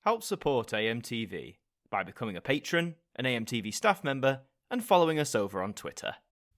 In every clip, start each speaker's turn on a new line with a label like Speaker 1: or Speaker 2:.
Speaker 1: Help support AMTV by becoming a patron, an AMTV staff member, and following us over on Twitter.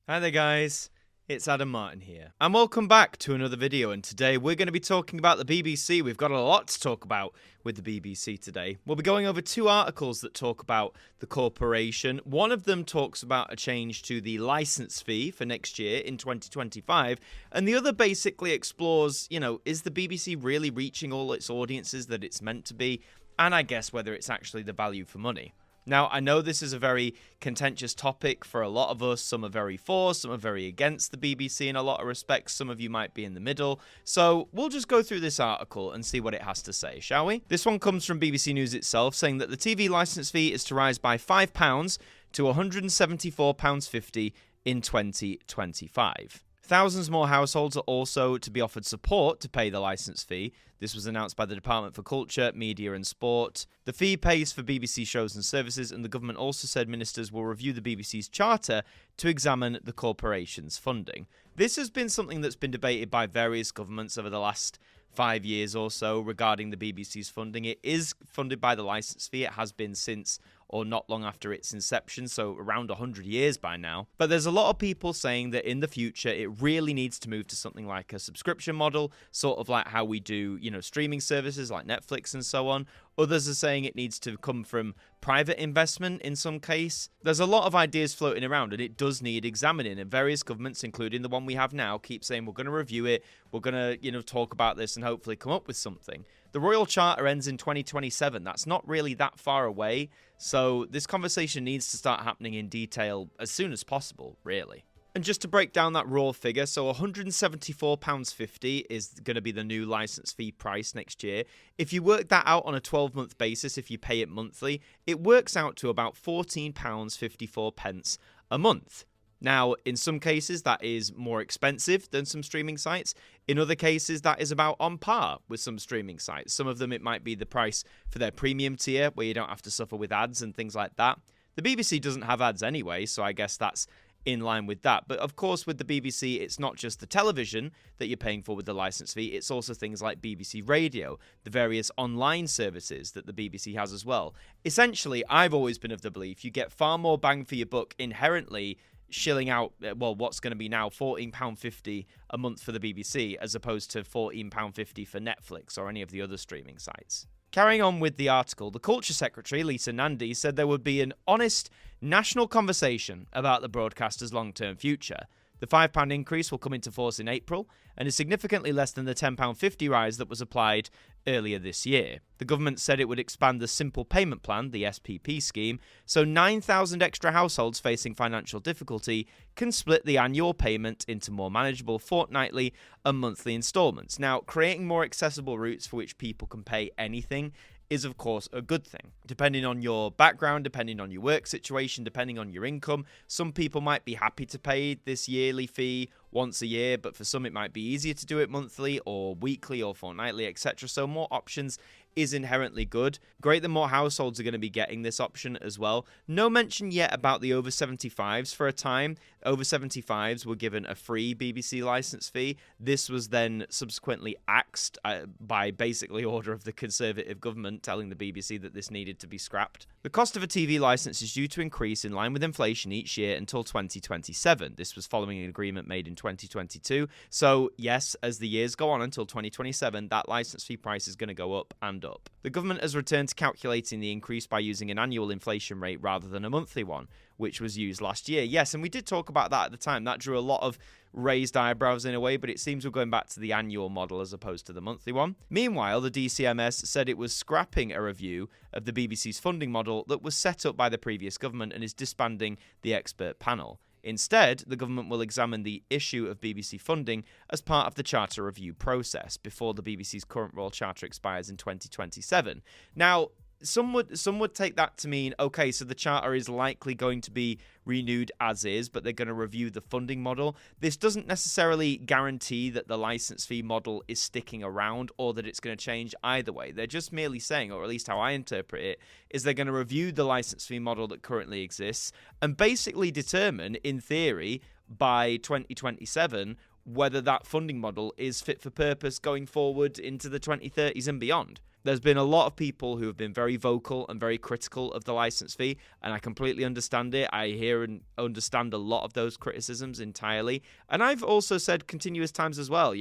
Speaker 2: Hi there guys, it's Adam Martin here. And welcome back to another video, and today we're going to be talking about the BBC. We've got a lot to talk about with the BBC today. We'll be going over two articles that talk about the corporation. One of them talks about a change to the licence fee for next year in 2025, and the other basically explores, is the BBC really reaching all its audiences that it's meant to be? And I guess whether it's actually the value for money. Now, I know this is a very contentious topic for a lot of us. Some are very for, some are very against the BBC in a lot of respects. Some of you might be in the middle. So we'll just go through this article and see what it has to say, shall we? This one comes from BBC News itself, saying that the TV licence fee is to rise by £5 to £174.50 in 2025. Thousands more households are also to be offered support to pay the licence fee. This was announced by the Department for Culture, Media and Sport. The fee pays for BBC shows and services, and the government also said ministers will review the BBC's charter to examine the corporation's funding. This has been something that's been debated by various governments over the last 5 years or so regarding the BBC's funding. It is funded by the licence fee. It has been since or not long after its inception, so around 100 years by now. But there's a lot of people saying that in the future it really needs to move to something like a subscription model, sort of like how we do, streaming services like Netflix and so on. Others are saying it needs to come from private investment in some case. There's a lot of ideas floating around, and it does need examining, and various governments, including the one we have now, keep saying we're going to review it, we're going to talk about this and hopefully come up with something. The Royal Charter ends in 2027. That's not really that far away, so this conversation needs to start happening in detail as soon as possible, really. And just to break down that raw figure, so £174.50 is going to be the new licence fee price next year. If you work that out on a 12-month basis, if you pay it monthly, it works out to about £14.54 a month. Now, in some cases, that is more expensive than some streaming sites. In other cases, that is about on par with some streaming sites. Some of them, it might be the price for their premium tier, where you don't have to suffer with ads and things like that. The BBC doesn't have ads anyway, so I guess that's in line with that. But of course, with the BBC, it's not just the television that you're paying for with the licence fee. It's also things like BBC Radio, the various online services that the BBC has as well. Essentially, I've always been of the belief you get far more bang for your buck inherently shilling out, what's going to be now £14.50 a month for the BBC, as opposed to £14.50 for Netflix or any of the other streaming sites. Carrying on with the article, the Culture Secretary, Lisa Nandy, said there would be an honest national conversation about the broadcaster's long-term future. The £5 increase will come into force in April and is significantly less than the £10.50 rise that was applied earlier this year. The government said it would expand the Simple Payment Plan, the SPP scheme, so 9,000 extra households facing financial difficulty can split the annual payment into more manageable fortnightly and monthly instalments. Now, creating more accessible routes for which people can pay anything is, of course, a good thing. Depending on your background, depending on your work situation, depending on your income, some people might be happy to pay this yearly fee once a year, but for some it might be easier to do it monthly or weekly or fortnightly, etc. So more options is inherently good. Great that more households are going to be getting this option as well. No mention yet about the over 75s for a time. Over 75s were given a free BBC licence fee. This was then subsequently axed by basically order of the Conservative government, telling the BBC that this needed to be scrapped. The cost of a TV licence is due to increase in line with inflation each year until 2027. This was following an agreement made in 2022. So yes, as the years go on until 2027, that licence fee price is going to go up and up. The government has returned to calculating the increase by using an annual inflation rate rather than a monthly one, which was used last year. Yes, and we did talk about that at the time. That drew a lot of raised eyebrows in a way, but it seems we're going back to the annual model as opposed to the monthly one. Meanwhile, the DCMS said it was scrapping a review of the BBC's funding model that was set up by the previous government and is disbanding the expert panel. Instead, the government will examine the issue of BBC funding as part of the charter review process before the BBC's current Royal Charter expires in 2027. Now, some would take that to mean, okay, so the charter is likely going to be renewed as is, but they're going to review the funding model. This doesn't necessarily guarantee that the license fee model is sticking around or that it's going to change either way. They're just merely saying, or at least how I interpret it, is they're going to review the license fee model that currently exists and basically determine, in theory, by 2027, whether that funding model is fit for purpose going forward into the 2030s and beyond. There's been a lot of people who have been very vocal and very critical of the license fee, and I completely understand it. I hear and understand a lot of those criticisms entirely. And I've also said continuous times as well,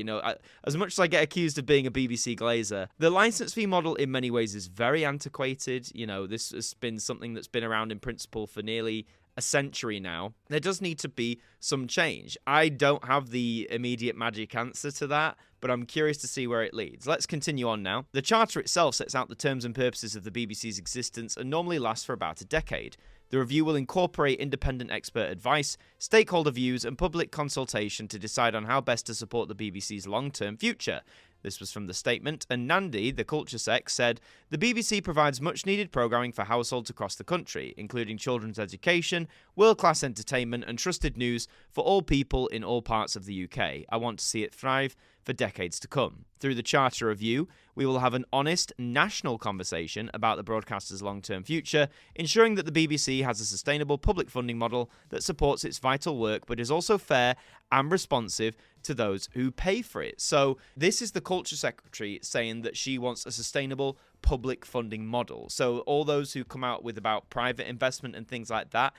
Speaker 2: as much as I get accused of being a BBC glazer, the license fee model in many ways is very antiquated. This has been something that's been around in principle for nearly a century now. There does need to be some change. I don't have the immediate magic answer to that, but I'm curious to see where it leads. Let's continue on now. The Charter itself sets out the terms and purposes of the BBC's existence and normally lasts for about a decade. The review will incorporate independent expert advice, stakeholder views, and public consultation to decide on how best to support the BBC's long-term future. This was from the statement, and Nandi, the culture sec, said, "The BBC provides much-needed programming for households across the country, including children's education, world-class entertainment, and trusted news for all people in all parts of the UK. I want to see it thrive for decades to come. Through the Charter Review, we will have an honest, national conversation about the broadcaster's long-term future, ensuring that the BBC has a sustainable public funding model that supports its vital work but is also fair and responsive to those who pay for it." So this is the Culture Secretary saying that she wants a sustainable public funding model. So all those who come out with about private investment and things like that,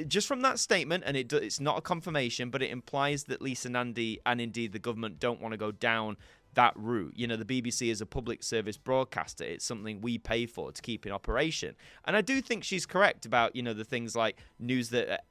Speaker 2: just from that statement, and it's not a confirmation, but it implies that Lisa Nandy and indeed the government don't want to go down that route. The BBC is a public service broadcaster. It's something we pay for to keep in operation. And I do think she's correct about, the things like news that,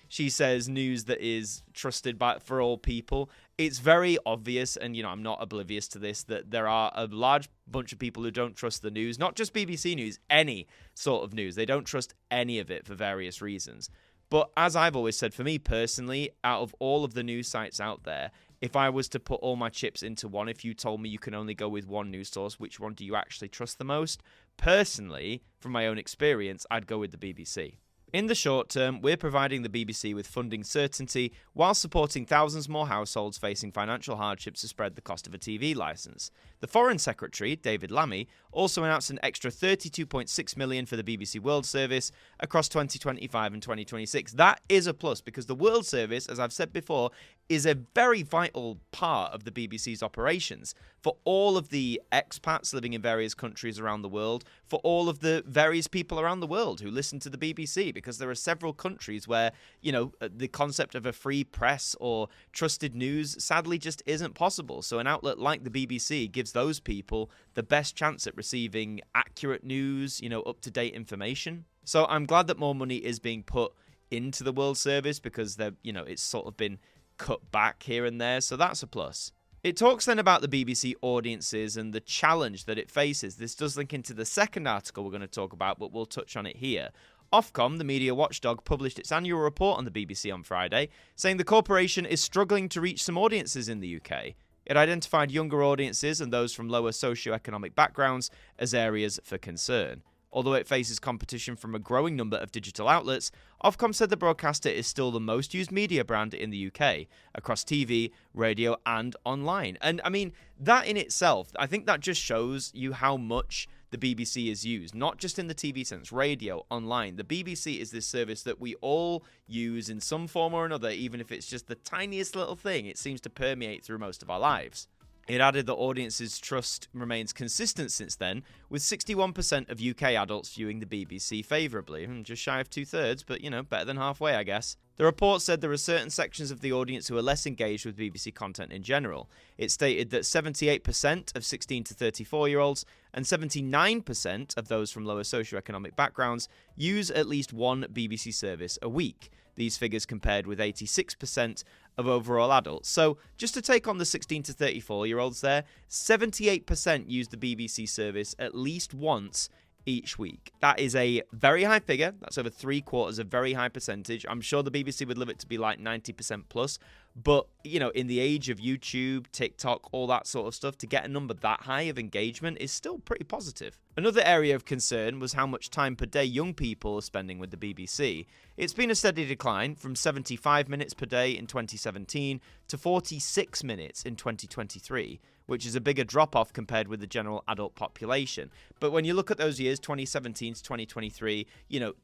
Speaker 2: she says news that is trusted for all people. It's very obvious, and, I'm not oblivious to this, that there are a large bunch of people who don't trust the news, not just BBC News, any sort of news. They don't trust any of it for various reasons. But as I've always said, for me personally, out of all of the news sites out there, if I was to put all my chips into one, if you told me you can only go with one news source, which one do you actually trust the most? Personally, from my own experience, I'd go with the BBC. In the short term, we're providing the BBC with funding certainty while supporting thousands more households facing financial hardships to spread the cost of a TV licence. The Foreign Secretary, David Lammy, also announced an extra $32.6 million for the BBC World Service across 2025 and 2026. That is a plus because the World Service, as I've said before, is a very vital part of the BBC's operations for all of the expats living in various countries around the world, for all of the various people around the world who listen to the BBC, because there are several countries where, the concept of a free press or trusted news sadly just isn't possible. So an outlet like the BBC gives those people the best chance at receiving accurate news, up-to-date information. So I'm glad that more money is being put into the World Service because it's sort of been cut back here and there, so that's a plus. It talks then about the BBC audiences and the challenge that it faces. This does link into the second article we're going to talk about, but we'll touch on it here. Ofcom, the media watchdog, published its annual report on the BBC on Friday, saying the corporation is struggling to reach some audiences in the UK. It identified younger audiences and those from lower socioeconomic backgrounds as areas for concern. Although it faces competition from a growing number of digital outlets, Ofcom said the broadcaster is still the most used media brand in the UK, across TV, radio, and online. And I mean, that in itself, I think that just shows you how much the BBC is used, not just in the TV sense, radio, online. The BBC is this service that we all use in some form or another, even if it's just the tiniest little thing. It seems to permeate through most of our lives. It added that audiences' trust remains consistent since then, with 61% of UK adults viewing the BBC favourably. Just shy of 2/3, but, better than halfway, I guess. The report said there are certain sections of the audience who are less engaged with BBC content in general. It stated that 78% of 16 to 34-year-olds and 79% of those from lower socioeconomic backgrounds use at least one BBC service a week. These figures compared with 86% of overall adults. So just to take on the 16 to 34-year-olds there, 78% use the BBC service at least once each week. That is a very high figure. That's over 3/4, a very high percentage. I'm sure the BBC would love it to be like 90% plus. But, in the age of YouTube, TikTok, all that sort of stuff, to get a number that high of engagement is still pretty positive. Another area of concern was how much time per day young people are spending with the BBC. It's been a steady decline from 75 minutes per day in 2017 to 46 minutes in 2023, which is a bigger drop-off compared with the general adult population. But when you look at those years, 2017 to 2023,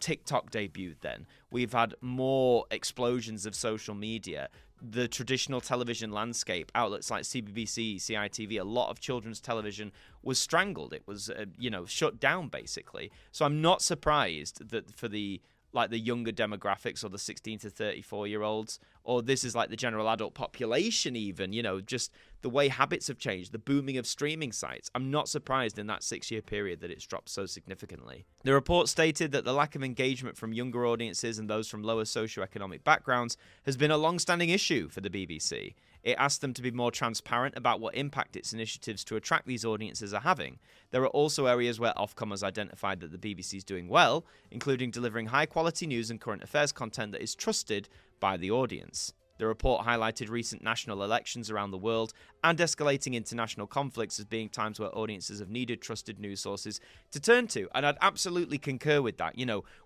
Speaker 2: TikTok debuted then. We've had more explosions of social media. the traditional television landscape, outlets like CBBC, CITV, a lot of children's television was strangled. It was, shut down basically. So I'm not surprised that for the younger demographics or the 16 to 34-year-olds, or this is like the general adult population even, just the way habits have changed, the booming of streaming sites. I'm not surprised in that 6-year period that it's dropped so significantly. The report stated that the lack of engagement from younger audiences and those from lower socioeconomic backgrounds has been a long-standing issue for the BBC. It asked them to be more transparent about what impact its initiatives to attract these audiences are having. There are also areas where Ofcom has identified that the BBC is doing well, including delivering high-quality news and current affairs content that is trusted by the audience. The report highlighted recent national elections around the world and escalating international conflicts as being times where audiences have needed trusted news sources to turn to. And I'd absolutely concur with that.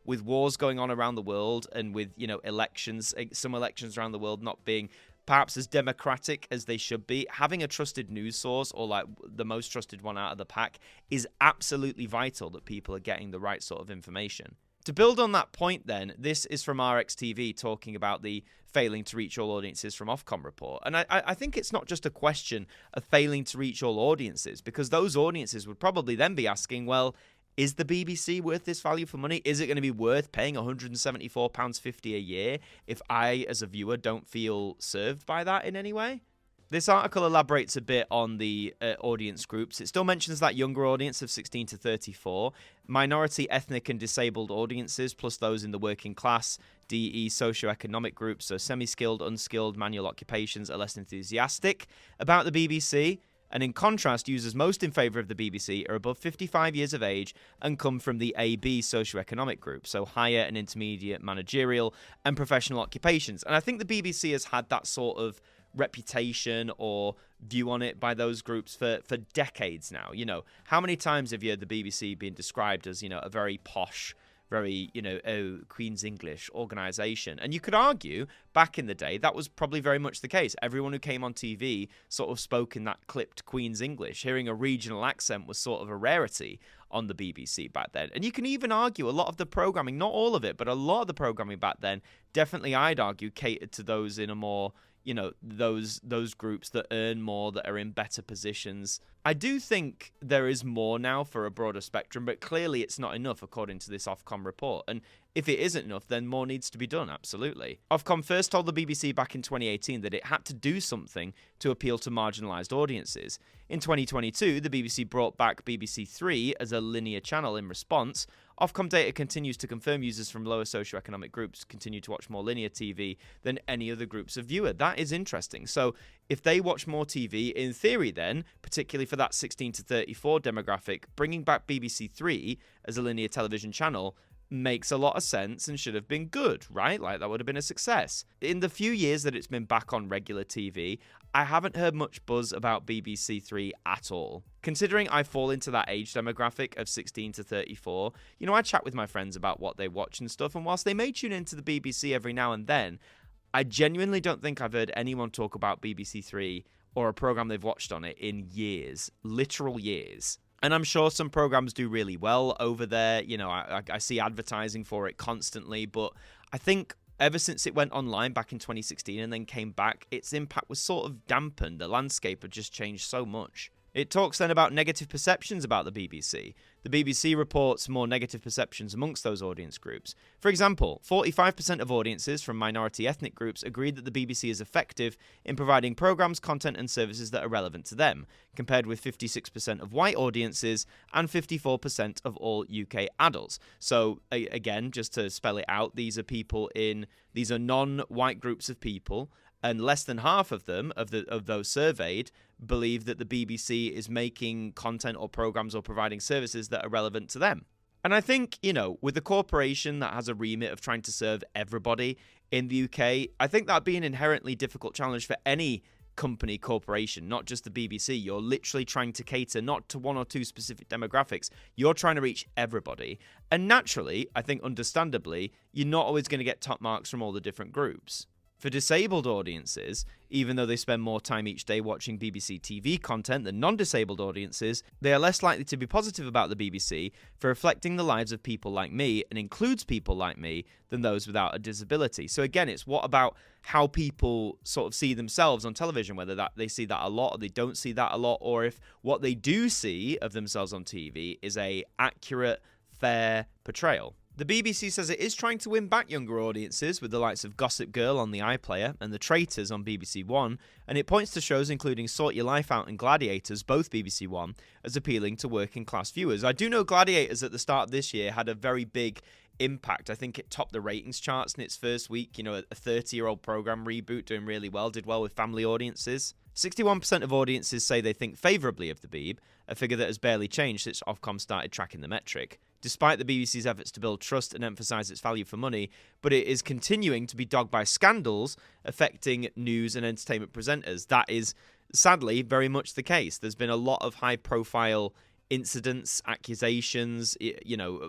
Speaker 2: With wars going on around the world and with, elections, some elections around the world not being perhaps as democratic as they should be, having a trusted news source, or like the most trusted one out of the pack, is absolutely vital that people are getting the right sort of information. To build on that point then, this is from RXTV talking about the failing to reach all audiences from Ofcom report. And I think it's not just a question of failing to reach all audiences, because those audiences would probably then be asking, well, is the BBC worth this value for money? Is it going to be worth paying £174.50 a year if I, as a viewer, don't feel served by that in any way? This article elaborates a bit on the audience groups. It still mentions that younger audience of 16 to 34, minority, ethnic and disabled audiences, plus those in the working class, DE, socioeconomic groups, so semi-skilled, unskilled, manual occupations are less enthusiastic about the BBC. And in contrast, users most in favour of the BBC are above 55 years of age and come from the AB socioeconomic group, so higher and intermediate managerial and professional occupations. And I think the BBC has had that sort of reputation or view on it by those groups for decades now. How many times have you heard the BBC being described as, a very posh, very, Queen's English organisation? And you could argue, back in the day, that was probably very much the case. Everyone who came on TV sort of spoke in that clipped Queen's English. Hearing a regional accent was sort of a rarity on the BBC back then. And you can even argue a lot of the programming, not all of it, but a lot of the programming back then, definitely I'd argue catered to those in a more, those groups that earn more, that are in better positions. I do think there is more now for a broader spectrum, but clearly it's not enough according to this Ofcom report. And if it isn't enough, then more needs to be done, absolutely. Ofcom first told the BBC back in 2018 that it had to do something to appeal to marginalised audiences. In 2022, the BBC brought back BBC Three as a linear channel in response. Ofcom data continues to confirm users from lower socioeconomic groups continue to watch more linear TV than any other groups of viewer. That is interesting. So if they watch more TV, in theory then, particularly for that 16 to 34 demographic, bringing back BBC Three as a linear television channel makes a lot of sense and should have been good, right? Like, that would have been a success. In the few years that it's been back on regular TV, I haven't heard much buzz about BBC Three at all. Considering I fall into that age demographic of 16 to 34, I chat with my friends about what they watch and stuff, and whilst they may tune into the BBC every now and then, I genuinely don't think I've heard anyone talk about BBC Three or a programme they've watched on it in years, literal years. And I'm sure some programs do really well over there. I see advertising for it constantly, but I think ever since it went online back in 2016 and then came back, its impact was sort of dampened. The landscape had just changed so much. It talks then about negative perceptions about the BBC. The BBC reports more negative perceptions amongst those audience groups. For example, 45% of audiences from minority ethnic groups agreed that the BBC is effective in providing programmes, content and services that are relevant to them, compared with 56% of white audiences and 54% of all UK adults. So again, just to spell it out, these are non-white groups of people, and less than half of them, of those surveyed, believe that the BBC is making content or programmes or providing services that are relevant to them. And I think, with a corporation that has a remit of trying to serve everybody in the UK, I think that'd be an inherently difficult challenge for any company, corporation, not just the BBC. You're literally trying to cater not to one or two specific demographics. You're trying to reach everybody. And naturally, I think understandably, you're not always going to get top marks from all the different groups. For disabled audiences, even though they spend more time each day watching BBC TV content than non-disabled audiences, they are less likely to be positive about the BBC for reflecting the lives of people like me and includes people like me than those without a disability. So again, it's what about how people sort of see themselves on television, whether that they see that a lot or they don't see that a lot, or if what they do see of themselves on TV is a accurate, fair portrayal. The BBC says it is trying to win back younger audiences with the likes of Gossip Girl on the iPlayer and The Traitors on BBC One, and it points to shows including Sort Your Life Out and Gladiators, both BBC One, as appealing to working class viewers. I do know Gladiators at the start of this year had a very big impact. I think it topped the ratings charts in its first week. You know, a 30-year-old program reboot doing really well, did well with family audiences. 61% of audiences say they think favourably of the Beeb, a figure that has barely changed since Ofcom started tracking the metric, despite the BBC's efforts to build trust and emphasise its value for money, but it is continuing to be dogged by scandals affecting news and entertainment presenters. That is, sadly, very much the case. There's been a lot of high-profile incidents, accusations,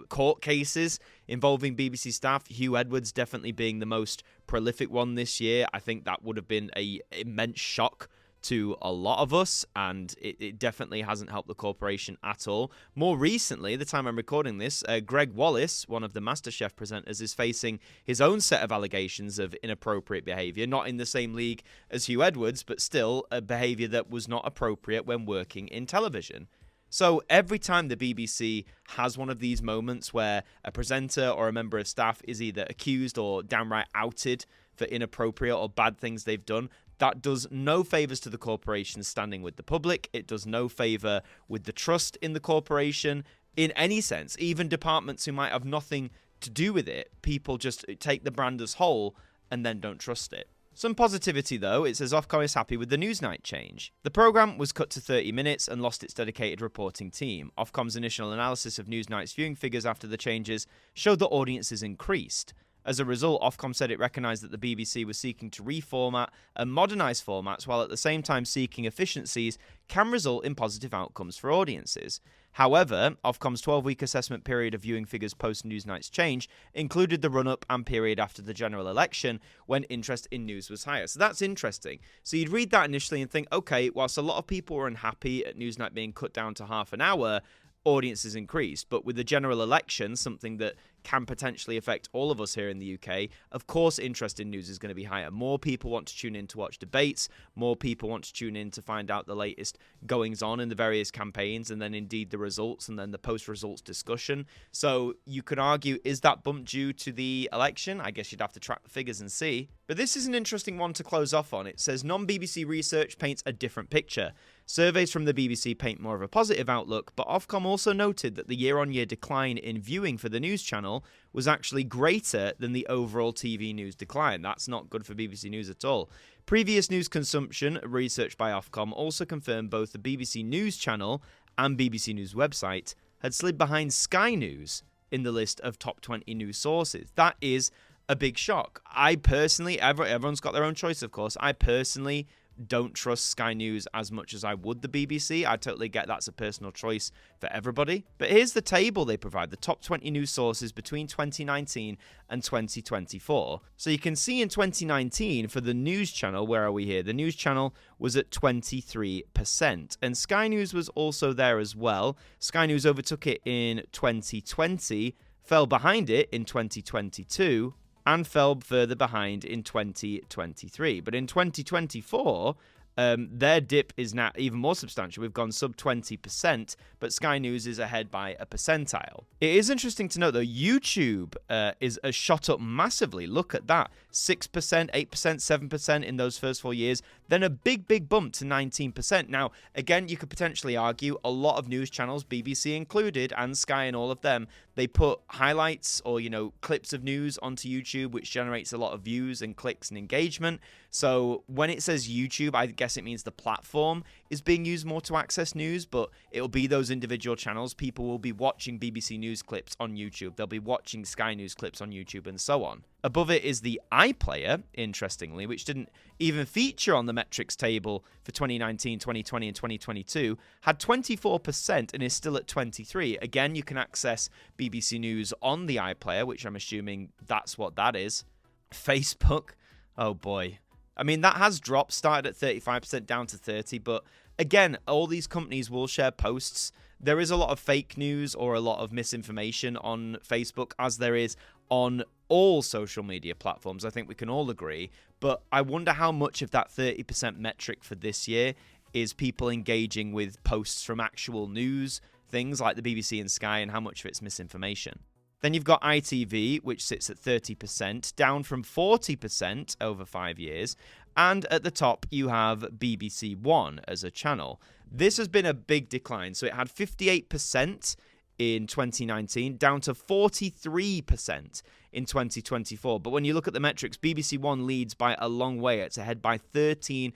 Speaker 2: court cases involving BBC staff. Hugh Edwards definitely being the most prolific one this year. I think that would have been an immense shock to a lot of us, and it definitely hasn't helped the corporation at all. More recently, the time I'm recording this, Greg Wallace, one of the MasterChef presenters, is facing his own set of allegations of inappropriate behaviour, not in the same league as Hugh Edwards, but still a behaviour that was not appropriate when working in television. So every time the BBC has one of these moments where a presenter or a member of staff is either accused or downright outed for inappropriate or bad things they've done, that does no favours to the corporation's standing with the public. It does no favour with the trust in the corporation in any sense. Even departments who might have nothing to do with it, people just take the brand as whole and then don't trust it. Some positivity though, it says Ofcom is happy with the Newsnight change. The programme was cut to 30 minutes and lost its dedicated reporting team. Ofcom's initial analysis of Newsnight's viewing figures after the changes showed that audiences increased. As a result, Ofcom said it recognised that the BBC was seeking to reformat and modernise formats while at the same time seeking efficiencies can result in positive outcomes for audiences. However, Ofcom's 12-week assessment period of viewing figures post-Newsnight's change included the run-up and period after the general election when interest in news was higher. So that's interesting. So you'd read that initially and think, okay, whilst a lot of people were unhappy at Newsnight being cut down to half an hour, audiences increased. But with the general election, something that can potentially affect all of us here in the UK, of course interest in news is going to be higher. More people want to tune in to watch debates, more people want to tune in to find out the latest goings on in the various campaigns, and then indeed the results, and then the post-results discussion. So you could argue, is that bump due to the election? I guess you'd have to track the figures and see. But this is an interesting one to close off on. It says non-BBC research paints a different picture. Surveys from the BBC paint more of a positive outlook, but Ofcom also noted that the year-on-year decline in viewing for the news channel was actually greater than the overall TV news decline. That's not good for BBC News at all. Previous news consumption, research by Ofcom, also confirmed both the BBC News channel and BBC News website had slid behind Sky News in the list of top 20 news sources. That is a big shock. I personally, everyone's got their own choice, of course. I personally don't trust Sky News as much as I would the BBC. I totally get that's a personal choice for everybody. But here's the table they provide, the top 20 news sources between 2019 and 2024. So you can see in 2019 for the news channel, where are we here? The news channel was at 23%. And Sky News was also there as well. Sky News overtook it in 2020, fell behind it in 2022, and fell further behind in 2023. But in 2024, their dip is now even more substantial. We've gone sub 20%, but Sky News is ahead by a percentile. It is interesting to note, though, YouTube has shot up massively. Look at that. 6%, 8%, 7% in those first 4 years. Then a big, big bump to 19%. Now, again, you could potentially argue a lot of news channels, BBC included, and Sky and all of them, they put highlights or, clips of news onto YouTube, which generates a lot of views and clicks and engagement. So when it says YouTube, I guess it means the platform is being used more to access news, but it'll be those individual channels. People will be watching BBC News clips on YouTube. They'll be watching Sky News clips on YouTube and so on. Above it is the iPlayer, interestingly, which didn't even feature on the metrics table for 2019, 2020, and 2022, had 24% and is still at 23%. Again, you can access BBC News on the iPlayer, which I'm assuming that's what that is. Facebook. Oh boy. I mean, that has dropped, started at 35% down to 30%, but again, all these companies will share posts. There is a lot of fake news or a lot of misinformation on Facebook, as there is on all social media platforms. I think we can all agree. But I wonder how much of that 30% metric for this year is people engaging with posts from actual news, things like the BBC and Sky, and how much of it's misinformation. Then you've got ITV, which sits at 30%, down from 40% over 5 years. And at the top, you have BBC One as a channel. This has been a big decline. So it had 58% in 2019, down to 43% in 2024. But when you look at the metrics, BBC One leads by a long way. It's ahead by 13%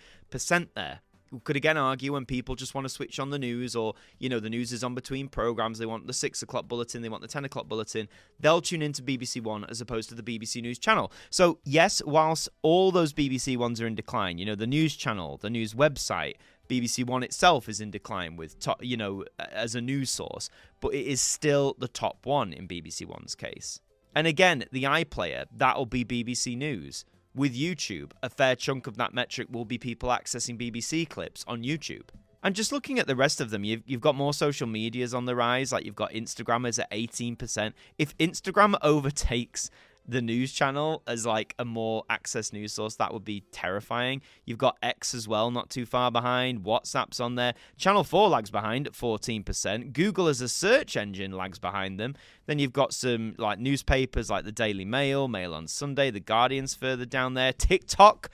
Speaker 2: there. You could again argue when people just want to switch on the news, or, you know, the news is on between programs, they want the 6 o'clock bulletin, they want the 10 o'clock bulletin, they'll tune into BBC One as opposed to the BBC News channel. So yes, whilst all those BBC ones are in decline, you know, the news channel, the news website, BBC One itself is in decline with, you know, as a news source, but it is still the top one in BBC One's case. And again, the iPlayer, that'll be BBC News. With YouTube, a fair chunk of that metric will be people accessing BBC clips on YouTube. And just looking at the rest of them, you've got more social medias on the rise, like you've got Instagram is at 18%. If Instagram overtakes the news channel as like a more accessed news source, that would be terrifying. You've got X as well, not too far behind. WhatsApp's on there. Channel 4 lags behind at 14%. Google as a search engine lags behind them. Then you've got some like newspapers like the Daily Mail, Mail on Sunday, The Guardian's further down there. TikTok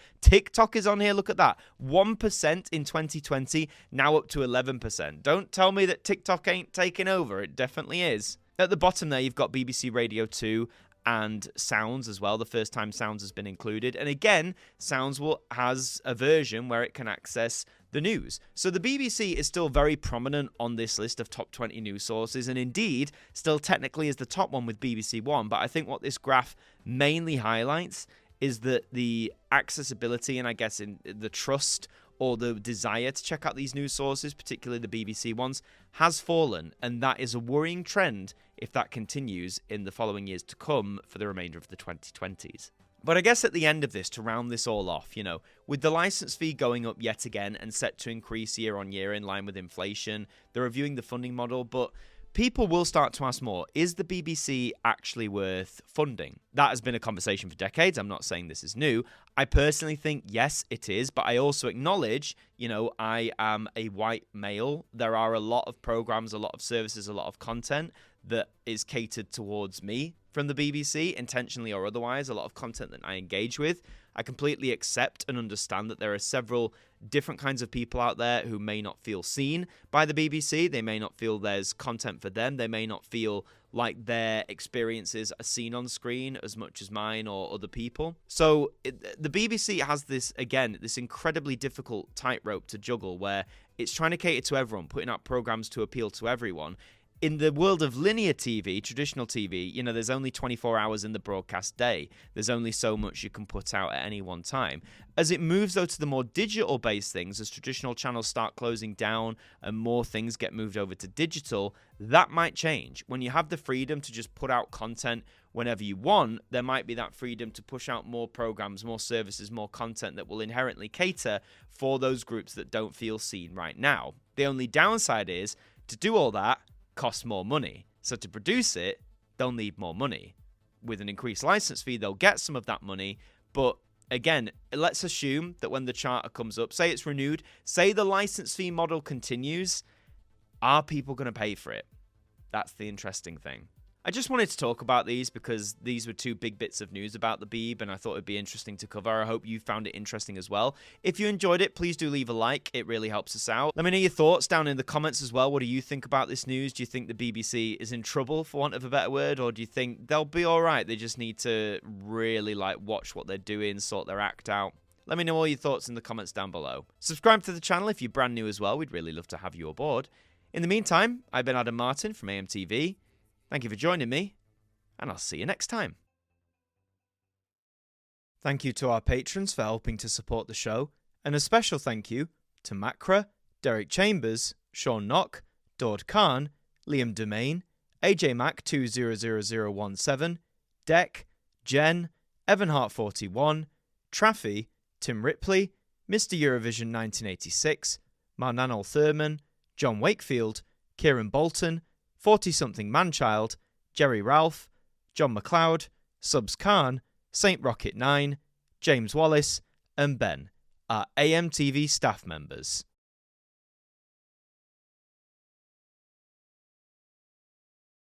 Speaker 2: is on here. Look at that. 1% in 2020, now up to 11%. Don't tell me that TikTok ain't taking over. It definitely is. At the bottom there, you've got BBC Radio 2 and Sounds as well. The first time Sounds has been included. And again, Sounds has a version where it can access the news. So the BBC is still very prominent on this list of top 20 news sources, and indeed still technically is the top one with BBC One. But I think what this graph mainly highlights is that the accessibility and I guess in the trust or the desire to check out these news sources, particularly the BBC ones, has fallen, and that is a worrying trend if that continues in the following years to come for the remainder of the 2020s. But I guess at the end of this, to round this all off, you know, with the license fee going up yet again and set to increase year on year in line with inflation, they're reviewing the funding model, but people will start to ask more, is the BBC actually worth funding? That has been a conversation for decades. I'm not saying this is new. I personally think, yes, it is, but I also acknowledge, you know, I am a white male. There are a lot of programs, a lot of services, a lot of content that is catered towards me from the BBC, intentionally or otherwise, a lot of content that I engage with. I completely accept and understand that there are several different kinds of people out there who may not feel seen by the BBC. They may not feel there's content for them. They may not feel like their experiences are seen on screen as much as mine or other people. So the BBC has this, again, this incredibly difficult tightrope to juggle where it's trying to cater to everyone, putting out programs to appeal to everyone. In the world of linear TV, traditional TV, you know, there's only 24 hours in the broadcast day. There's only so much you can put out at any one time. As it moves, though, to the more digital-based things, as traditional channels start closing down and more things get moved over to digital, that might change. When you have the freedom to just put out content whenever you want, there might be that freedom to push out more programs, more services, more content that will inherently cater for those groups that don't feel seen right now. The only downside is, to do all that costs more money. So to produce it, they'll need more money. With an increased license fee, they'll get some of that money. But again, let's assume that when the charter comes up, say it's renewed, say the license fee model continues, are people going to pay for it? That's the interesting thing. I just wanted to talk about these because these were two big bits of news about the Beeb, and I thought it'd be interesting to cover. I hope you found it interesting as well. If you enjoyed it, please do leave a like. It really helps us out. Let me know your thoughts down in the comments as well. What do you think about this news? Do you think the BBC is in trouble, for want of a better word, or do you think they'll be all right? They just need to really watch what they're doing, sort their act out. Let me know all your thoughts in the comments down below. Subscribe to the channel if you're brand new as well. We'd really love to have you aboard. In the meantime, I've been Adam Martin from AMTV. Thank you for joining me, and I'll see you next time. Thank you to our patrons for helping to support the show, and a special thank you to Macra, Derek Chambers, Shaun Knock, Daud Khan, Liam De-Maine, Ajmac 200017, Deck, Jen, Evan Hart 41, Traffi, Tim Ripley, Mr. Eurovision 1986, Marnanel Thurman, John Wakefield, Kieran Boulton, 40-something Manchild, Jerry Ralph, John MacLeod, Subz Khan, Saint Rocket 9, James Wallace, and Ben are AMTV staff members.